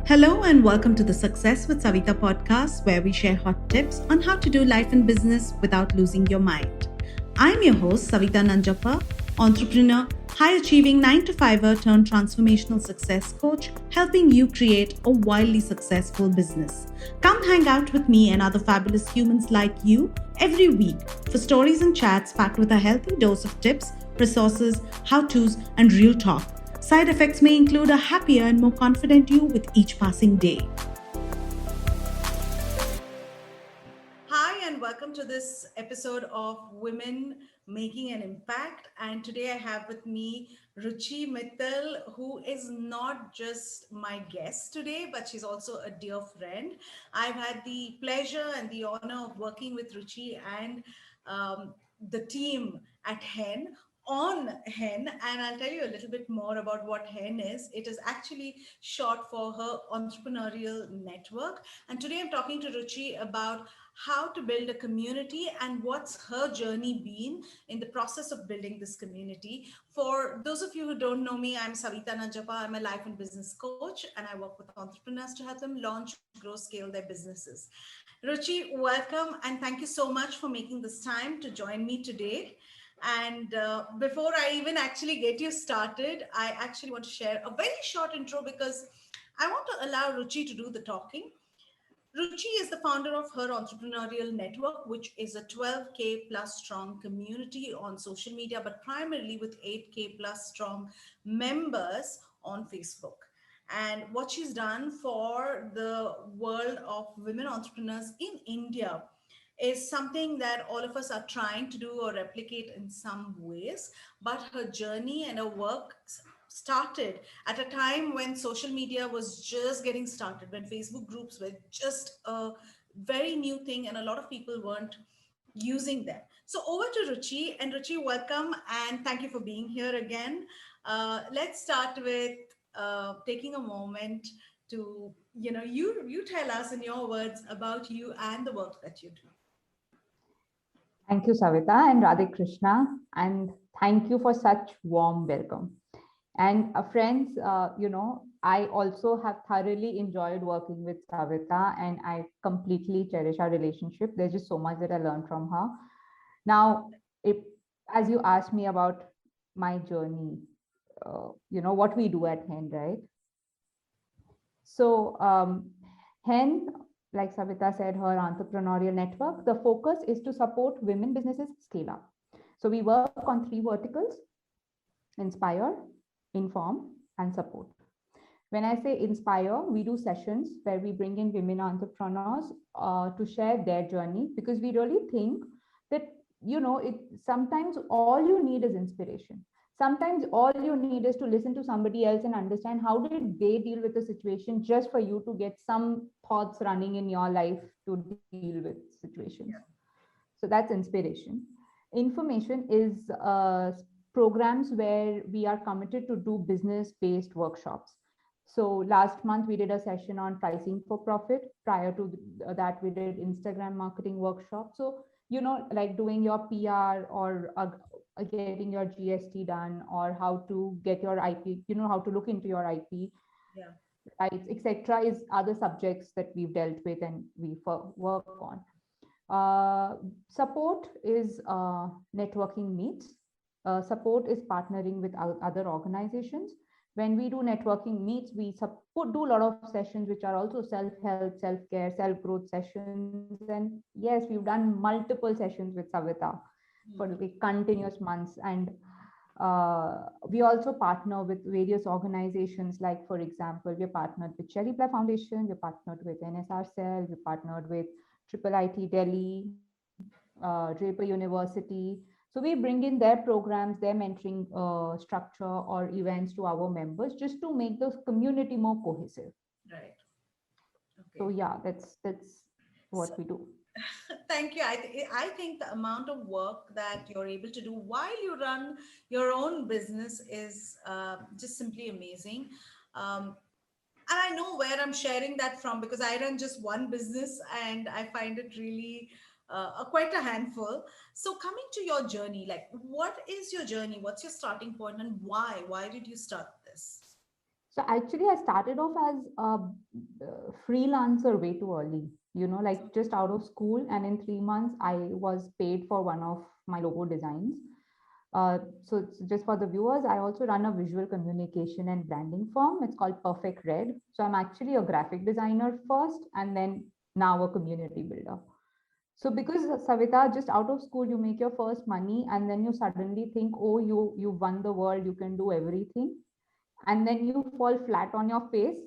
Hello and welcome to the Success with Savita podcast, where we share hot tips on how to do life and business without losing your mind. I'm your host, Savita Nanjappa, entrepreneur, high achieving 9 to 5er turned transformational success coach, helping you create a wildly successful business. Come hang out with me and other fabulous humans like you every week for stories and chats packed with a healthy dose of tips, resources, how to's, and real talk. Side effects may include a happier and more confident you with each passing day. Hi, and welcome to this episode of Women Making an Impact. And today I have with me Ruche Mittal, who is not just my guest today, but she's also a dear friend. I've had the pleasure and the honor of working with Ruche and the team at HEN on HEN, and I'll tell you a little bit more about what HEN is. It is actually short for her Entrepreneurial Network. And today I'm talking to Ruche about how to build a community and what's her journey been in the process of building this community. For those of you who don't know me, I'm Savita Nanjappa. I'm a life and business coach, and I work with entrepreneurs to help them launch, grow, scale their businesses. Ruche, welcome, and thank you so much for making this time to join me today. And before I even actually get you started, I actually want to share a very short intro because I want to allow Ruche to do the talking. Ruchi is the founder of her Entrepreneurial Network, which is a 12K plus strong community on social media, but primarily with 8K plus strong members on Facebook. And what she's done for the world of women entrepreneurs in India is something that all of us are trying to do or replicate in some ways. But her journey and her work started at a time when social media was just getting started, when Facebook groups were just a very new thing and a lot of people weren't using them. So over to Ruchi, and Ruchi, welcome and thank you for being here again. Let's start with taking a moment to, you tell us in your words about you and the work that you do. Thank you, Savita and Radhe Krishna, and thank you for such warm welcome. And friends, I also have thoroughly enjoyed working with Savita, and I completely cherish our relationship. There's just so much that I learned from her. Now, if, as you asked me about my journey, what we do at HEN, right? So, HEN, like Savita said, her entrepreneurial network, the focus is to support women businesses scale up. So we work on 3 verticals: inspire, inform, and support. When I say inspire, we do sessions where we bring in women entrepreneurs to share their journey, because we really think that, sometimes all you need is inspiration. Sometimes all you need is to listen to somebody else and understand how did they deal with the situation, just for you to get some thoughts running in your life to deal with situations. So that's inspiration. Information is programs where we are committed to do business-based workshops. So last month we did a session on pricing for profit. Prior to that, we did Instagram marketing workshop. So, like doing your PR or getting your GST done, or how to get your IP, how to look into your IP, rights, etc., is other subjects that we've dealt with and we work on. Support is networking meets. Support is partnering with other organizations. When we do networking meets, we do a lot of sessions which are also self-help, self-care, self-growth sessions. And yes, we've done multiple sessions with Savita for like continuous months. And we also partner with various organizations, like, for example, we're partnered with Cherry Ply Foundation, we're partnered with NSR Cell, we partnered with Triple IT Delhi, Draper University. So we bring in their programs, their mentoring structure or events to our members, just to make the community more cohesive. Right. Okay. So yeah, that's what we do. Thank you. I think the amount of work that you're able to do while you run your own business is just simply amazing. And I know where I'm sharing that from, because I run just one business and I find it really quite a handful. So coming to your journey, like, what is your journey? What's your starting point and why? Why did you start this? So actually, I started off as a freelancer way too early, like just out of school. And in 3 months, I was paid for one of my logo designs. So it's just for the viewers, I also run a visual communication and branding firm. It's called Perfect Red. So I'm actually a graphic designer first, and then now a community builder. So because Savita, just out of school, you make your first money, and then you suddenly think, oh, you won the world, you can do everything, and then you fall flat on your face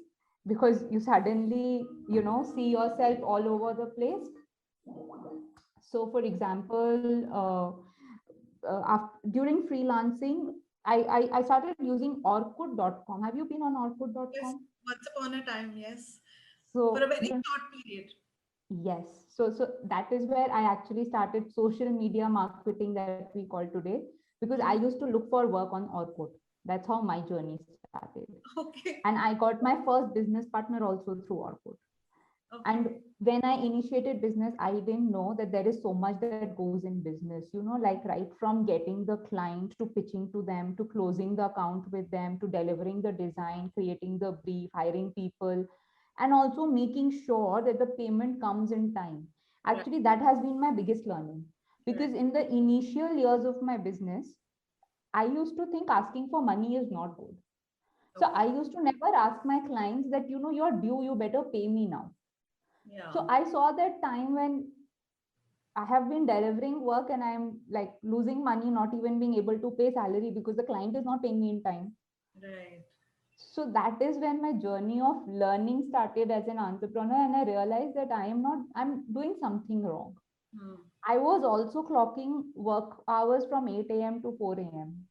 because you suddenly see yourself all over the place. So for example, during freelancing, I started using orkut.com. Have you been on Yes, orkut.com? once upon a time, yes. For a So very short period. yes, so that is where I actually started social media marketing that we call today, because I Mhm. used to look for work on Orkut. That's how my journey started. And Okay. I got my first business partner also through Orkut. And Okay. when I initiated business, I didn't know that there is so much that goes in business, like right from getting the client to pitching to them, to closing the account with them, to delivering the design, creating the brief, hiring people, and also making sure that the payment comes in time. Right. Actually, that has been my biggest learning, Right. because in the initial years of my business, I used to think asking for money is not good. So I Okay. used to never ask my clients that, you're due, you better pay me now. Yeah. So I saw that time when I have been delivering work and I'm like losing money, not even being able to pay salary because the client is not paying me in time. Right. So that is when my journey of learning started as an entrepreneur, and I realized that I'm doing something wrong. Hmm. I was also clocking work hours from 8 a.m. to 4 a.m.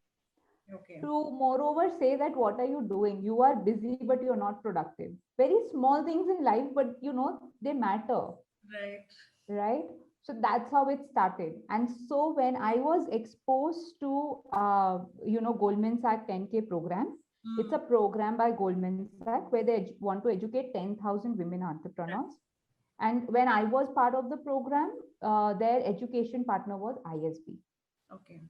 Okay. to moreover say that what are you doing? You are busy, but you're not productive. Very small things in life, but they matter, Right. right? So that's how it started. And so when I was exposed to Goldman Sachs 10K program, it's Hmm. a program by Goldman Sachs where they want to educate 10,000 women Right. entrepreneurs. And when I was part of the program, their education partner was ISB. Okay.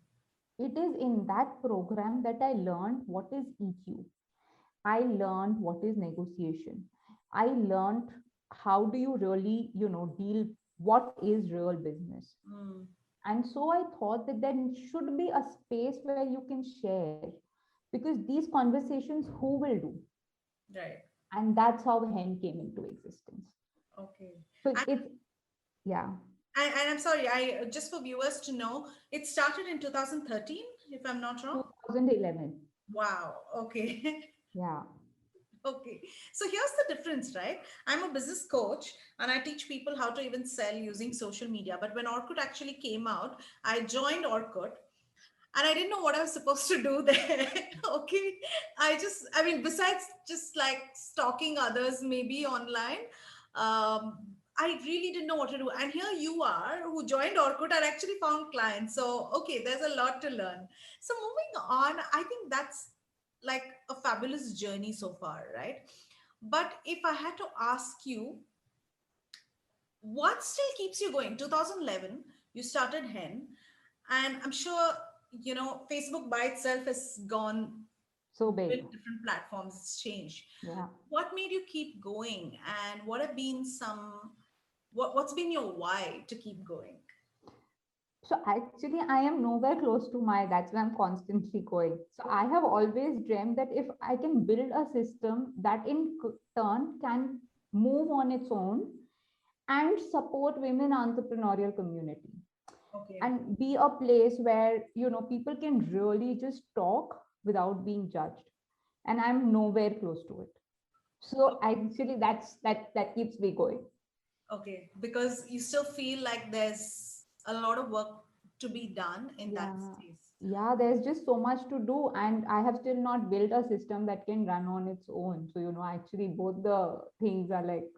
It is in that program that I learned what is EQ. I learned what is negotiation. I learned how do you really, deal, what is real business. Hmm. And so I thought that there should be a space where you can share, because these conversations, who will do? Right. And that's how HEN came into existence. Okay. So And, it's, yeah, and I'm sorry, I just for viewers to know, it started in 2013, if I'm not wrong. 2011. Wow. Okay. Yeah. Okay. So here's the difference, right? I'm a business coach and I teach people how to even sell using social media. But when Orkut actually came out, I joined Orkut and I didn't know what I was supposed to do there. Okay. I mean, besides just like stalking others maybe online, I really didn't know what to do. And here you are who joined Orkut and actually found clients. So, okay, there's a lot to learn. So, moving on, I think that's like a fabulous journey so far, right? But if I had to ask you, what still keeps you going? 2011, you started HEN, and I'm sure, Facebook by itself has gone So big. with different platforms, it's changed. Yeah. What made you keep going, and what have been what's been your why to keep going? So actually, I am nowhere close to my, that's why I'm constantly going. So I have always dreamed that if I can build a system that in turn can move on its own and support women entrepreneurial community, Okay. and be a place where, people can really just talk without being judged. And I'm nowhere close to it. So actually, that keeps me going. Okay, because you still feel like there's a lot of work to be done in that Yeah. space. Yeah, there's just so much to do, and I have still not built a system that can run on its own. So, actually, both the things are like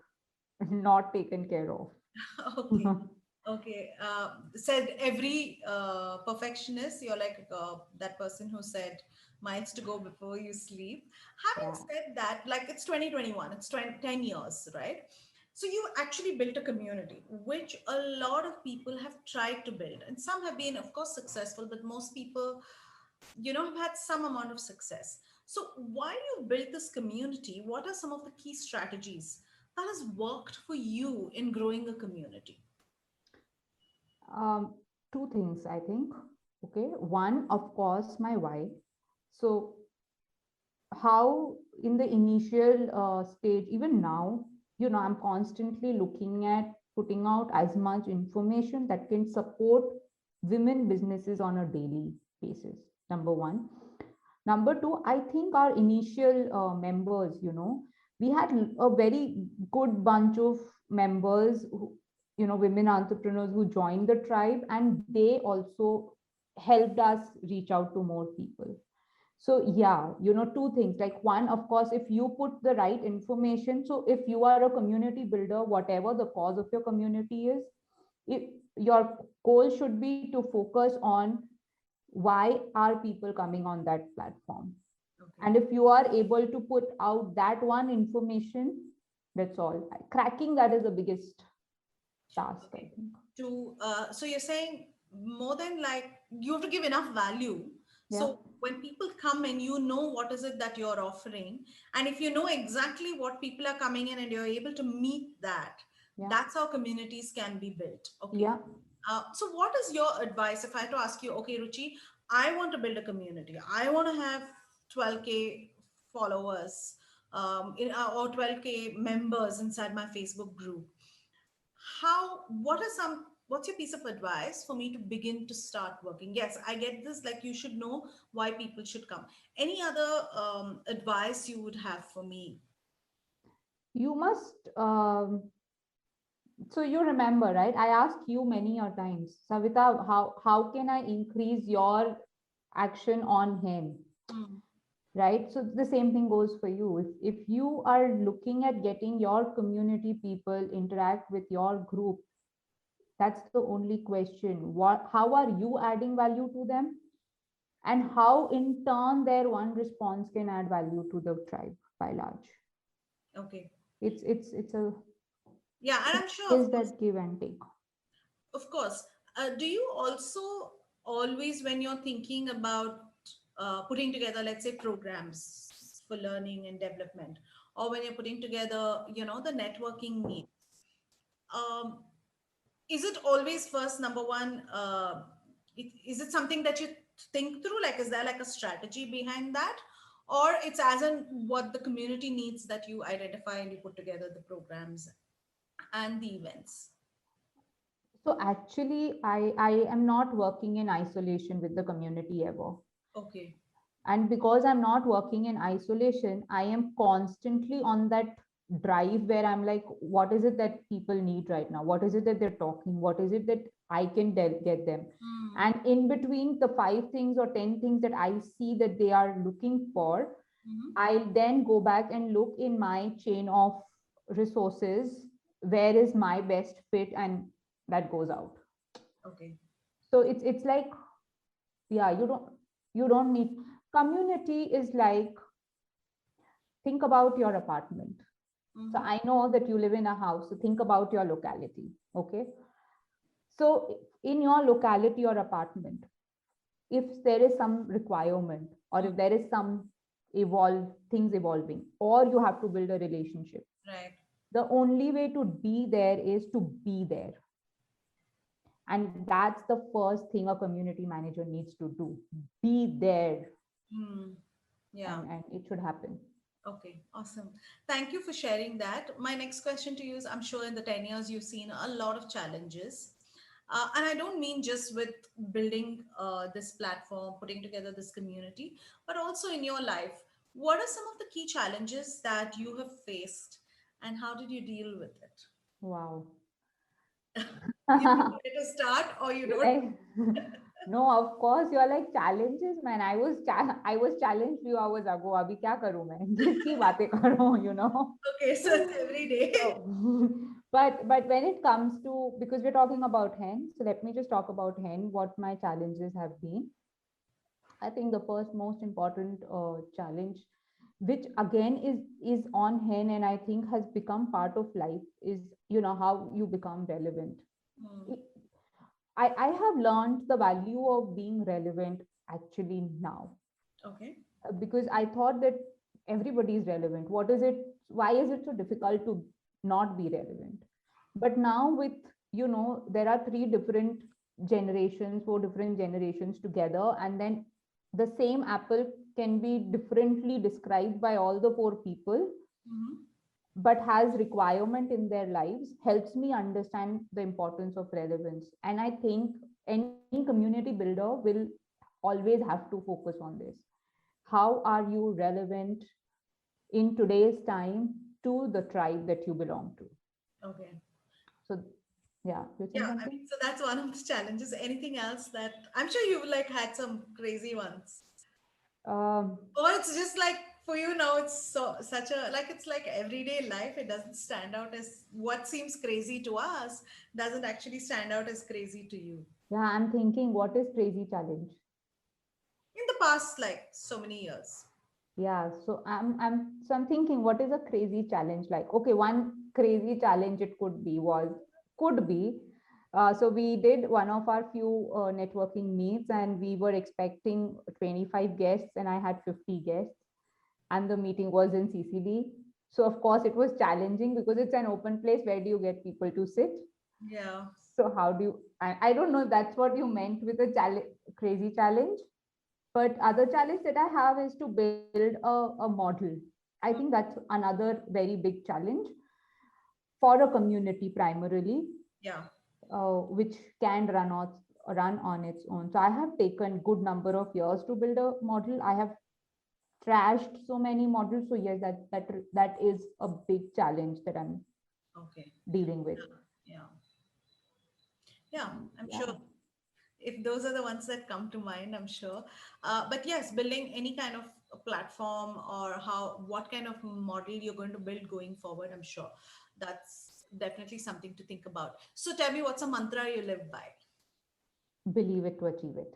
not taken care of. Okay. Okay. Said every perfectionist, you're like that person who said miles to go before you sleep. Having Yeah. said that, like it's 2021, it's 10 years, right? So you actually built a community, which a lot of people have tried to build. And some have been, of course, successful, but most people, have had some amount of success. So while you built this community, what are some of the key strategies that has worked for you in growing a community? Um, Two things, I think. Okay. One, of course, my why. So, how in the initial stage, even now, I'm constantly looking at putting out as much information that can support women businesses on a daily basis. Number one. Number two, I think our initial members, we had a very good bunch of members, women entrepreneurs who joined the tribe, and they also helped us reach out to more people. So yeah, two things. Like one, of course, if you put the right information, so if you are a community builder, whatever the cause of your community is, if your goal should be to focus on why are people coming on that platform, Okay. and if you are able to put out that one information, that's all. Cracking that is the biggest task, I Okay. think. So you're saying more than like you have to give enough value. Yeah, So when people come in, you know what is it that you're offering. And if you know exactly what people are coming in and you're able to meet that, yeah, that's how communities can be built. Okay. yeah. So what is your advice if I had to ask you, okay, Ruchi, I want to build a community. I want to have 12K followers or 12K members inside my Facebook group. What's your piece of advice for me to begin to start working? Yes, I get this, like you should know why people should come. Any other advice you would have for me? You must so you remember, right? I asked you many a times, Savita, how can I increase your action on him, Mm, right? So the same thing goes for you. If you are looking at getting your community people interact with your group, that's the only question. What, how are you adding value to them, and how in turn their one response can add value to the tribe by large. okay. It's a Yeah, and it I'm sure, is that give and take. of course. Do you also always, when you're thinking about putting together, let's say, programs for learning and development, or when you're putting together, the networking meet, um, is it always first number one? Is it something that you think through? Like, is there like a strategy behind that? Or it's as in what the community needs that you identify and you put together the programs and the events? So actually, I am not working in isolation with the community ever. Okay. And because I'm not working in isolation, I am constantly on that drive where I'm like, what is it that people need right now? What is it that they're talking? What is it that I can get them? Mm-hmm. And in between the 5 things or 10 things that I see that they are looking for, I'll then go back and look in my chain of resources, where is my best fit, and that goes out. Okay. So it's like, yeah, you don't need. Community is like, think about your apartment. So Mm-hmm. I know that you live in a house, so think about your locality. Okay. So in your locality or apartment, if there is some requirement, or if there is some things evolving, or you have to build a relationship, Right. the only way to be there is to be there. And that's the first thing a community manager needs to do: be there. Hmm. Yeah. And it should happen. Okay, awesome. Thank you for sharing that. My next question to you is, I'm sure in the 10 years you've seen a lot of challenges. And I don't mean just with building this platform, putting together this community, but also in your life. What are some of the key challenges that you have faced and how did you deal with it? Wow. You don't want it to start or you don't? Like, no, of course, you're like challenges, man. I was challenged few hours ago. Abhi kya karu main? Kiski baatein karu? Okay, so it's every day. So, but when it comes to, because we're talking about hen, so let me just talk about hen. What my challenges have been. I think the first most important challenge, which again is on hen, and I think has become part of life, is how you become relevant. Hmm. I have learned the value of being relevant actually now. Okay. because I thought that everybody is relevant. What is it? Why is it so difficult to not be relevant? But now with, there are three different generations, four different generations together, and then the same apple can be differently described by all the four people, Mhm. but has requirement in their lives, helps me understand the importance of relevance. And I think any community builder will always have to focus on this. How are you relevant in today's time to the tribe that you belong to? Okay. So yeah, you're saying Yeah, I something? mean, so that's one of the challenges. Anything else that I'm sure you've like had some crazy ones, um, or it's just like for you now, it's so such a like it's like everyday life. It doesn't stand out as what seems crazy to us doesn't actually stand out as crazy to you. yeah, I'm thinking, what is crazy challenge? In the past, like so many years. Yeah, so I'm thinking, what is a crazy challenge like? Okay, one crazy challenge it could be. So we did one of our few networking meets, and we were expecting 25 guests, and I had 50 guests, and the meeting was in CCD. So of course it was challenging because it's an open place. Where do you get people to sit? Yeah. So how do you? I don't know if that's what you meant with a challenge, crazy challenge. But other challenge that I have is to build a model. I think that's another very big challenge for a community primarily, Yeah. which can run on its own. So I have taken good number of years to build a model. I have trashed so many models. So yes, that is a big challenge that I'm Okay. dealing with. Yeah. Yeah. I'm Yeah, sure if those are the ones that come to mind, I'm sure. But yes, building any kind of a platform or how what kind of model you're going to build going forward, I'm sure that's definitely something to think about. So tell me, what's a mantra you live by? believe it to achieve it.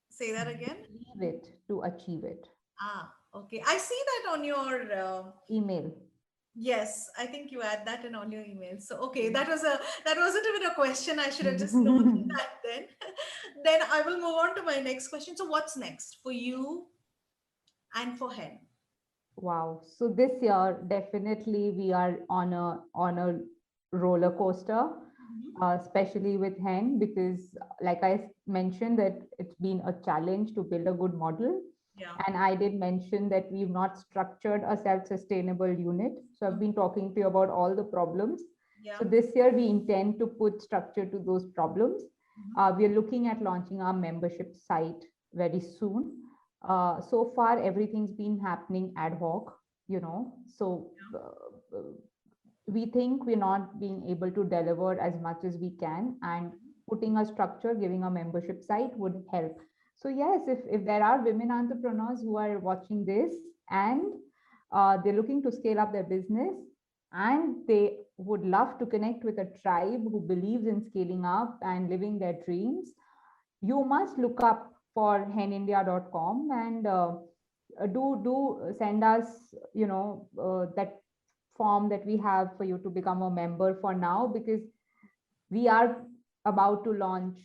Say that again. Believe it to achieve it. Ah, okay. I see that on your Email. yes, I think you add that in on your email. So okay, that wasn't even a question. I should have just known Mm. that then. Then I will move on to my next question. So what's next for you and for Hen? Wow. So this year, definitely we are on a roller coaster, Mhm. especially with HEN, because like I mentioned that it's been a challenge to build a good model. Yeah. And I did mention that we've not structured a self-sustainable unit. So I've Mhm. been talking to you about all the problems. Yeah. So this year we intend to put structure to those problems. Mhm. We are looking at launching our membership site very soon. So far, everything's been happening ad hoc, So we think we're not being able to deliver as much as we can, and putting a structure, giving a membership site would help. So yes, if there are women entrepreneurs who are watching this, and they're looking to scale up their business, and they would love to connect with a tribe who believes in scaling up and living their dreams, you must look up for henindia.com, and do send us, that form that we have for you to become a member for now, because we are about to launch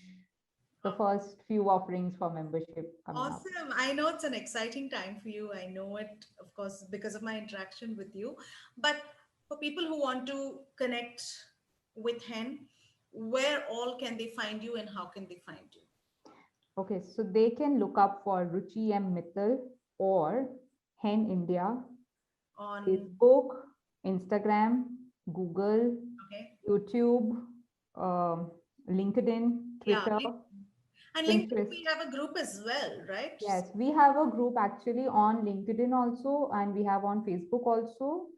the first few offerings for membership coming up. Awesome. I know it's an exciting time for you. I know it, of course, because of my interaction with you. But for people who want to connect with Hen, where all can they find you and how can they find you? Okay, so they can look up for Ruchi Mittal or Hen India, On, Facebook, Instagram, Google, okay. YouTube, LinkedIn, Yeah. Twitter, And LinkedIn, we Pinterest. have a group as well, right? Yes, we have a group actually on LinkedIn also, and we have on Facebook also.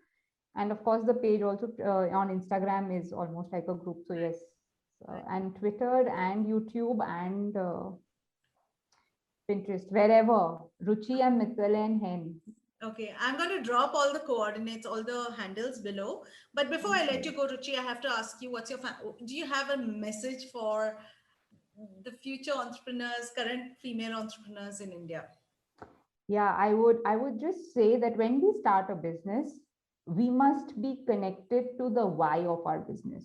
And of course, the page also on Instagram is almost like a group. So, yes, Right. and Twitter and YouTube and Pinterest, wherever. Ruchi and Mittal and Hen. Okay, I'm going to drop all the coordinates, all the handles below. But before I let you go, Ruchi, I have to ask you, do you have a message for the future entrepreneurs, current female entrepreneurs in India? Yeah, I would just say that when we start a business, we must be connected to the why of our business.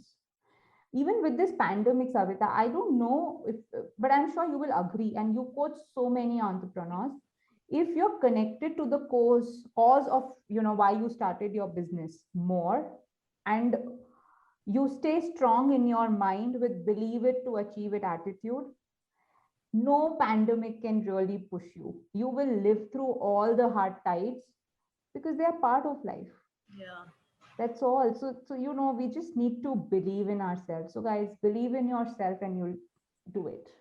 Even with this pandemic, Savita, I don't know if, but I'm sure you will agree, and you coach so many entrepreneurs. If you're connected to the cause of why you started your business more, and you stay strong in your mind with believe it to achieve it attitude, no pandemic can really push you. You will live through all the hard tides because they are part of life. Yeah. That's all. So we just need to believe in ourselves. So guys, believe in yourself and you'll do it.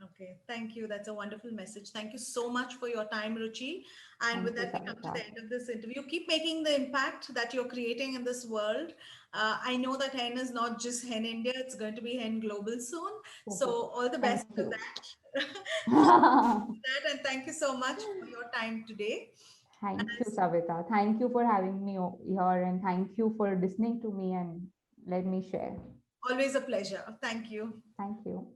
Okay, thank you. That's a wonderful message. Thank you so much for your time, Ruchi. And with Thank you, that, we come to Savita. the end of this interview. Keep making the impact that you're creating in this world. I know that HEN is not just HEN India, it's going to be HEN Global soon. So, Oh, all the best thank with you. that. All the best with that. And thank you so much for your time today. And Thank you, Savita. Thank you for having me here, and thank you for listening to me and let me share. always a pleasure. Thank you. Thank you.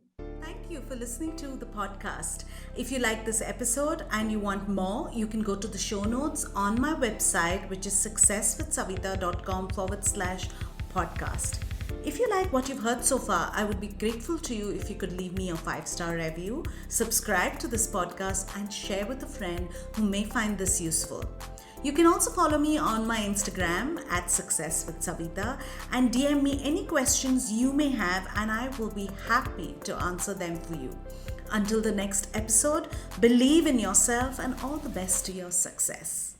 Thank you for listening to the podcast. If you like this episode and you want more, you can go to the show notes on my website, which is successwithsavita.com/podcast. If you like what you've heard so far, I would be grateful to you if you could leave me a 5-star review, subscribe to this podcast, and share with a friend who may find this useful. You can also follow me on my Instagram at Success with Savita and DM me any questions you may have, and I will be happy to answer them for you. Until the next episode, believe in yourself and all the best to your success.